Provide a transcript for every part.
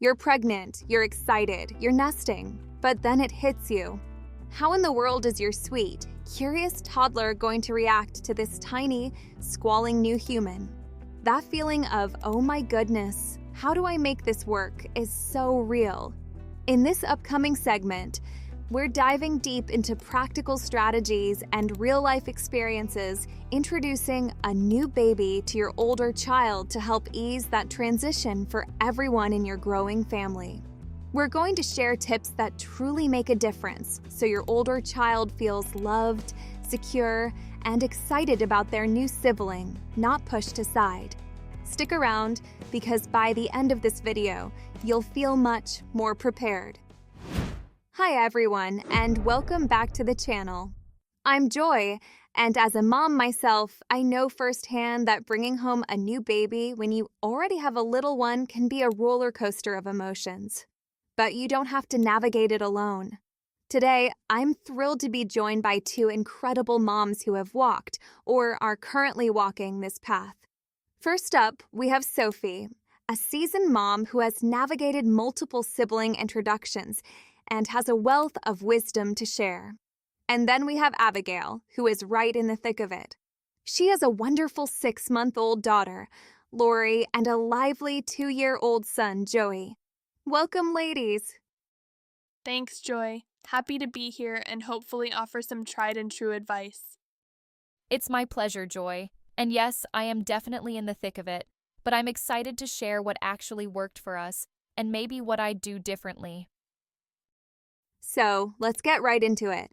You're pregnant, you're excited, you're nesting, but then it hits you. How in the world is your sweet, curious toddler going to react to this tiny, squalling new human? That feeling of, oh my goodness, how do I make this work, is so real. In this upcoming segment, we're diving deep into practical strategies and real-life experiences, introducing a new baby to your older child to help ease that transition for everyone in your growing family. We're going to share tips that truly make a difference so your older child feels loved, secure, and excited about their new sibling, not pushed aside. Stick around because by the end of this video, you'll feel much more prepared. Hi everyone, and welcome back to the channel. I'm Joy, and as a mom myself, I know firsthand that bringing home a new baby when you already have a little one can be a roller coaster of emotions. But you don't have to navigate it alone. Today, I'm thrilled to be joined by two incredible moms who have walked, or are currently walking, this path. First up, we have Sophie, a seasoned mom who has navigated multiple sibling introductions and has a wealth of wisdom to share. And then we have Abigail, who is right in the thick of it. She has a wonderful 6-month-old daughter, Lori, and a lively 2-year-old son, Joey. Welcome, ladies. Thanks, Joy. Happy to be here and hopefully offer some tried and true advice. It's my pleasure, Joy. And yes, I am definitely in the thick of it, but I'm excited to share what actually worked for us and maybe what I'd do differently. So, let's get right into it.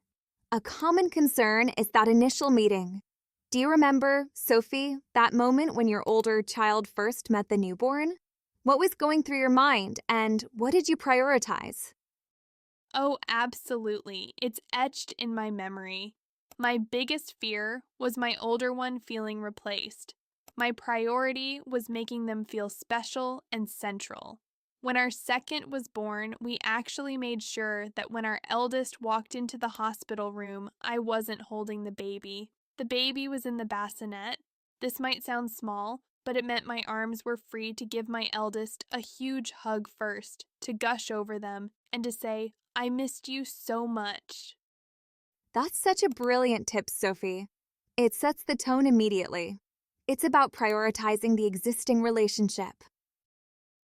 A common concern is that initial meeting. Do you remember, Sophie, that moment when your older child first met the newborn? What was going through your mind, and what did you prioritize? Oh, absolutely. It's etched in my memory. My biggest fear was my older one feeling replaced. My priority was making them feel special and central. When our second was born, we actually made sure that when our eldest walked into the hospital room, I wasn't holding the baby. The baby was in the bassinet. This might sound small, but it meant my arms were free to give my eldest a huge hug first, to gush over them, and to say, I missed you so much. That's such a brilliant tip, Sophie. It sets the tone immediately. It's about prioritizing the existing relationship.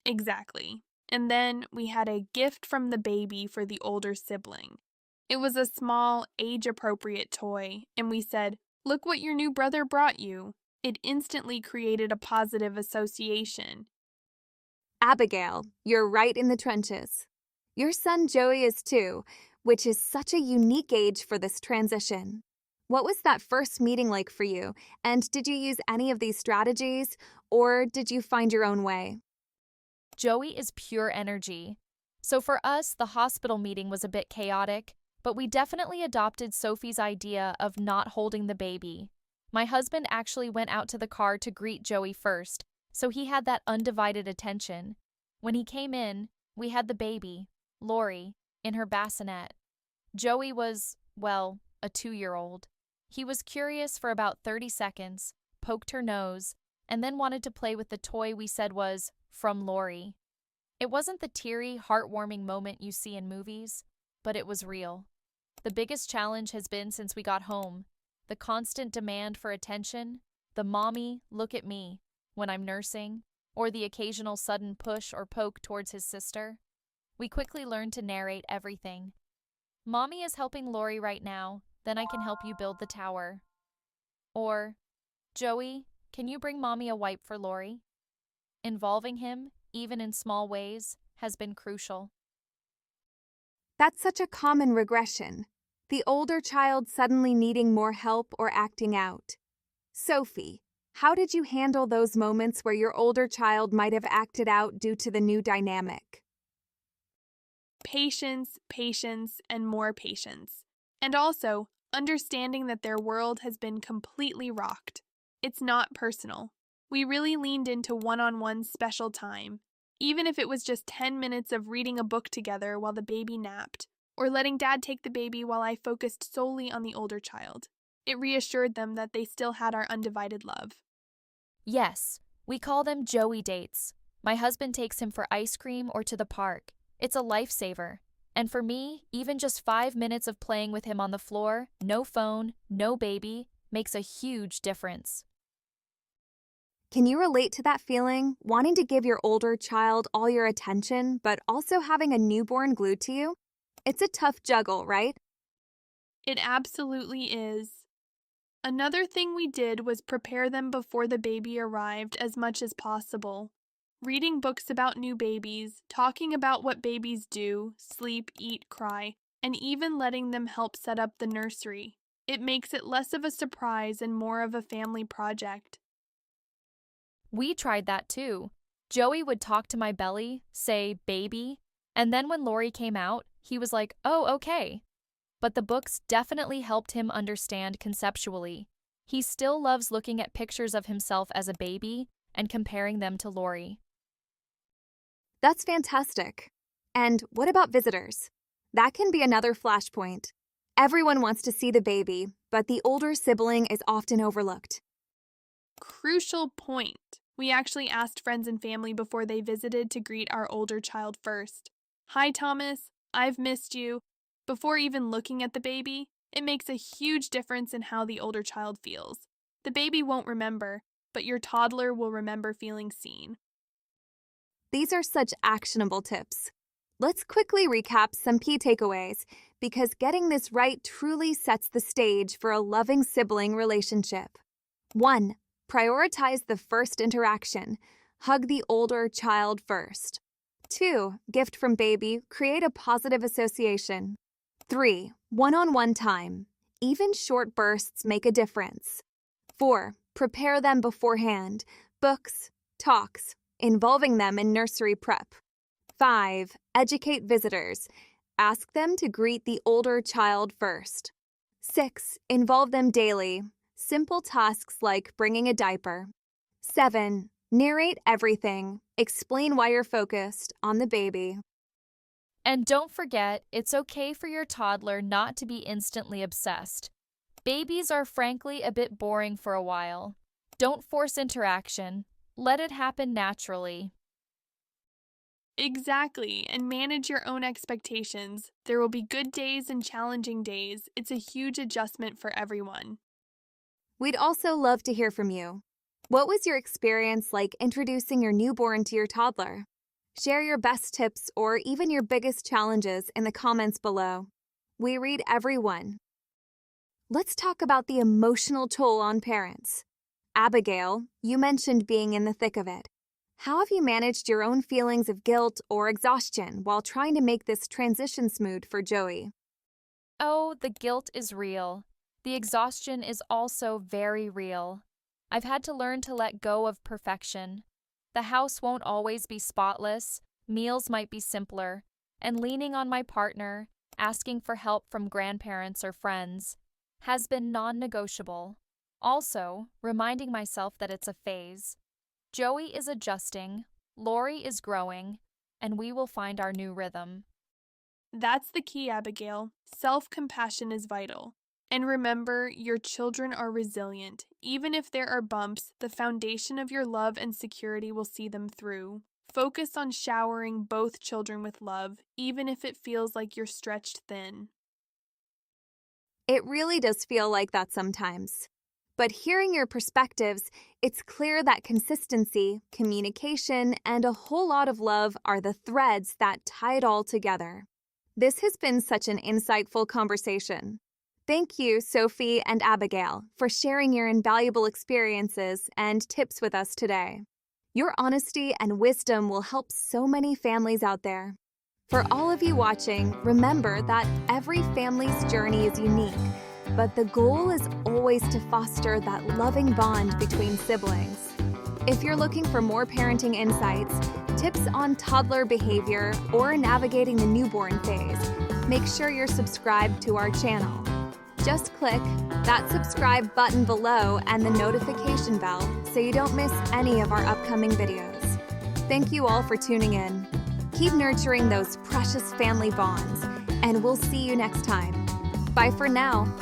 Exactly. And then we had a gift from the baby for the older sibling. It was a small, age-appropriate toy, and we said, "Look what your new brother brought you." It instantly created a positive association. Abigail, you're right in the trenches. Your son Joey is 2, which is such a unique age for this transition. What was that first meeting like for you, and did you use any of these strategies, or did you find your own way? Joey is pure energy. So for us, the hospital meeting was a bit chaotic, but we definitely adopted Sophie's idea of not holding the baby. My husband actually went out to the car to greet Joey first, so he had that undivided attention. When he came in, we had the baby, Lori, in her bassinet. Joey was, well, a 2-year-old. He was curious for about 30 seconds, poked her nose, and then wanted to play with the toy we said was from Lori. It wasn't the teary, heartwarming moment you see in movies, but it was real. The biggest challenge has been since we got home, the constant demand for attention, the mommy, look at me, when I'm nursing, or the occasional sudden push or poke towards his sister. We quickly learned to narrate everything. Mommy is helping Lori right now, then I can help you build the tower. Or, Joey, can you bring Mommy a wipe for Lori? Involving him, even in small ways, has been crucial. That's such a common regression. The older child suddenly needing more help or acting out. Sophie, how did you handle those moments where your older child might have acted out due to the new dynamic? Patience, patience, and more patience. And also, understanding that their world has been completely rocked. It's not personal. We really leaned into one-on-one special time, even if it was just 10 minutes of reading a book together while the baby napped, or letting Dad take the baby while I focused solely on the older child. It reassured them that they still had our undivided love. Yes, we call them Joey dates. My husband takes him for ice cream or to the park. It's a lifesaver. And for me, even just 5 minutes of playing with him on the floor, no phone, no baby, makes a huge difference. Can you relate to that feeling, wanting to give your older child all your attention, but also having a newborn glued to you? It's a tough juggle, right? It absolutely is. Another thing we did was prepare them before the baby arrived as much as possible. Reading books about new babies, talking about what babies do, sleep, eat, cry, and even letting them help set up the nursery. It makes it less of a surprise and more of a family project. We tried that too. Joey would talk to my belly, say, baby, and then when Lori came out, he was like, oh, okay. But the books definitely helped him understand conceptually. He still loves looking at pictures of himself as a baby and comparing them to Lori. That's fantastic. And what about visitors? That can be another flashpoint. Everyone wants to see the baby, but the older sibling is often overlooked. Crucial point. We actually asked friends and family before they visited to greet our older child first. Hi, Thomas. I've missed you. Before even looking at the baby, it makes a huge difference in how the older child feels. The baby won't remember, but your toddler will remember feeling seen. These are such actionable tips. Let's quickly recap some key takeaways, because getting this right truly sets the stage for a loving sibling relationship. 1. Prioritize the first interaction. Hug the older child first. 2. Gift from baby. Create a positive association. 3. One-on-one time. Even short bursts make a difference. 4. Prepare them beforehand. Books, talks, involving them in nursery prep. 5. Educate visitors. Ask them to greet the older child first. 6. Involve them daily. Simple tasks like bringing a diaper. 7. Narrate everything. Explain why you're focused on the baby. And don't forget, it's okay for your toddler not to be instantly obsessed. Babies are frankly a bit boring for a while. Don't force interaction. Let it happen naturally. Exactly, and manage your own expectations. There will be good days and challenging days. It's a huge adjustment for everyone. We'd also love to hear from you. What was your experience like introducing your newborn to your toddler? Share your best tips or even your biggest challenges in the comments below. We read every one. Let's talk about the emotional toll on parents. Abigail, you mentioned being in the thick of it. How have you managed your own feelings of guilt or exhaustion while trying to make this transition smooth for Joey? Oh, the guilt is real. The exhaustion is also very real. I've had to learn to let go of perfection. The house won't always be spotless, meals might be simpler, and leaning on my partner, asking for help from grandparents or friends, has been non-negotiable. Also, reminding myself that it's a phase. Joey is adjusting, Lori is growing, and we will find our new rhythm. That's the key, Abigail. Self-compassion is vital. And remember, your children are resilient. Even if there are bumps, the foundation of your love and security will see them through. Focus on showering both children with love, even if it feels like you're stretched thin. It really does feel like that sometimes. But hearing your perspectives, it's clear that consistency, communication, and a whole lot of love are the threads that tie it all together. This has been such an insightful conversation. Thank you, Sophie and Abigail, for sharing your invaluable experiences and tips with us today. Your honesty and wisdom will help so many families out there. For all of you watching, remember that every family's journey is unique, but the goal is always to foster that loving bond between siblings. If you're looking for more parenting insights, tips on toddler behavior, or navigating the newborn phase, make sure you're subscribed to our channel. Just click that subscribe button below and the notification bell so you don't miss any of our upcoming videos. Thank you all for tuning in. Keep nurturing those precious family bonds, and we'll see you next time. Bye for now.